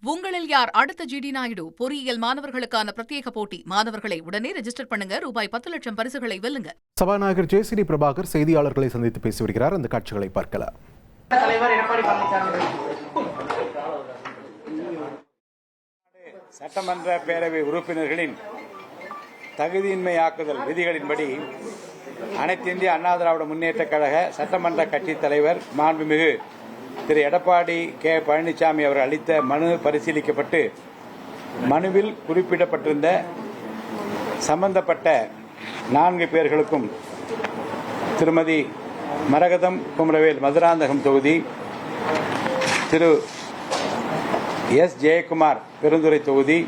உங்களில் யார் அடுத்த ஜிடி நாயுடு பொறியியல் மாணவர்களுக்கான பிரத்யேக போட்டி. மாணவர்களை உடனே ரெஜிஸ்டர் பண்ணுங்க. ரூபாய் 10 லட்சம் பரிசுகளை வெல்லுங்க. சபாநாயகர் ஜே.சி.டி. பிரபாகர் செய்தியாளர்களை சந்தித்து பேசி வருகிறார். அந்த காட்சிகளை பார்க்கலாம். சட்டமன்ற பேரவை உறுப்பினர்களின் தகுதியின்மையாக்குதல் விதிகளின்படி அனைத்து இந்திய அண்ணா திராவிட முன்னேற்றக் கழக சட்டமன்ற கட்சித் தலைவர் மாண்புமிகு திரு எடப்பாடி கே பழனிசாமி அவர்கள் அளித்த மனு பரிசீலிக்கப்பட்டு மனுவில் குறிப்பிடப்பட்டிருந்த சம்பந்தப்பட்ட 4 பேர்களுக்கும் திருமதி மரகதம் குமரவேல் மதுராந்தகம் தொகுதி, திரு எஸ். ஜெயக்குமார் பெருந்துறை தொகுதி,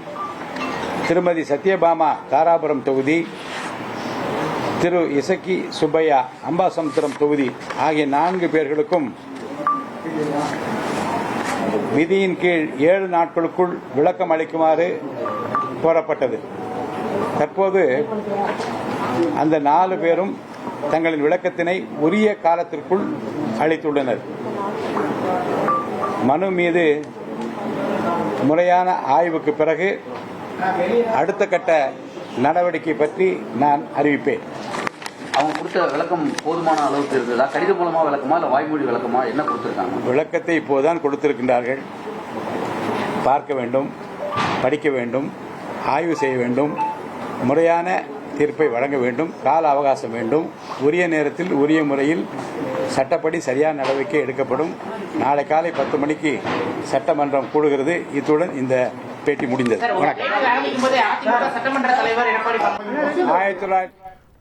திருமதி சத்யபாமா தாராபுரம் தொகுதி, திரு இசக்கி சுப்பையா அம்பாசமுத்திரம் தொகுதி ஆகிய 4 பேர்களுக்கும் விதியின் கீழ் 7 நாட்களுக்குள் விளக்கம் அளிக்குமாறு கோரப்பட்டது. தற்போது அந்த 4 பேரும் தங்களின் விளக்கத்தினை உரிய காலத்திற்குள் அளித்துள்ளனர். மனு மீது முறையான ஆய்வுக்கு பிறகு அடுத்த கட்ட நடவடிக்கை பற்றி நான் அறிவிப்பேன். அவங்க கொடுத்த விளக்கம் போதுமான அளவுக்கு இருக்குதா? கடிதம் மூலமா விளக்கமா இல்ல வாய்மொழி விளக்கமா என்ன கொடுத்திருக்காங்க? விளக்கத்தை இப்போதுதான் கொடுத்திருக்கின்றார்கள். பார்க்க வேண்டும், படிக்க வேண்டும், ஆய்வு செய்ய வேண்டும், முறையான தீர்ப்பை வழங்க வேண்டும், கால அவகாசம் வேண்டும், உரிய நேரத்தில் உரிய முறையில் சட்டப்படி சரியான நடவடிக்கை எடுக்கப்படும். நாளை காலை 10 மணிக்கு சட்டமன்றம் கூடுகிறது. இத்துடன் இந்த பேட்டி முடிந்தது.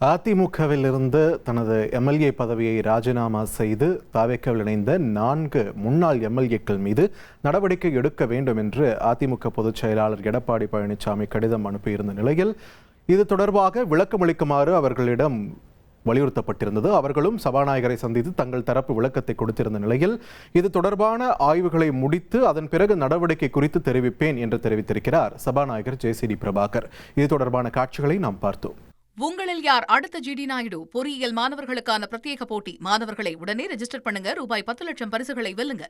அதிமுகவில் இருந்து தனது எம்எல்ஏ பதவியை ராஜினாமா செய்து தாவேக்காவில் இணைந்த 4 முன்னாள் எம்எல்ஏக்கள் மீது நடவடிக்கை எடுக்க வேண்டும் என்று அதிமுக பொதுச் செயலாளர் எடப்பாடி பழனிசாமி கடிதம் அனுப்பியிருந்த நிலையில் இது தொடர்பாக விளக்கமளிக்குமாறு அவர்களிடம் வலியுறுத்தப்பட்டிருந்தது. அவர்களும் சபாநாயகரை சந்தித்து தங்கள் தரப்பு விளக்கத்தை கொடுத்திருந்த நிலையில் இது தொடர்பான ஆய்வுகளை முடித்து அதன் பிறகு நடவடிக்கை குறித்து தெரிவிப்பேன் என்று தெரிவித்திருக்கிறார் சபாநாயகர் ஜே.சி.டி. பிரபாகர். இது தொடர்பான காட்சிகளை நாம் பார்த்தோம். உங்களில் யார் அடுத்த ஜிடி நாயுடு பொறியியல் மாணவர்களுக்கான பிரத்யேக போட்டி. மாணவர்களை உடனே ரெஜிஸ்டர் பண்ணுங்க. ரூபாய் 10 லட்சம் பரிசுகளை வெல்லுங்க.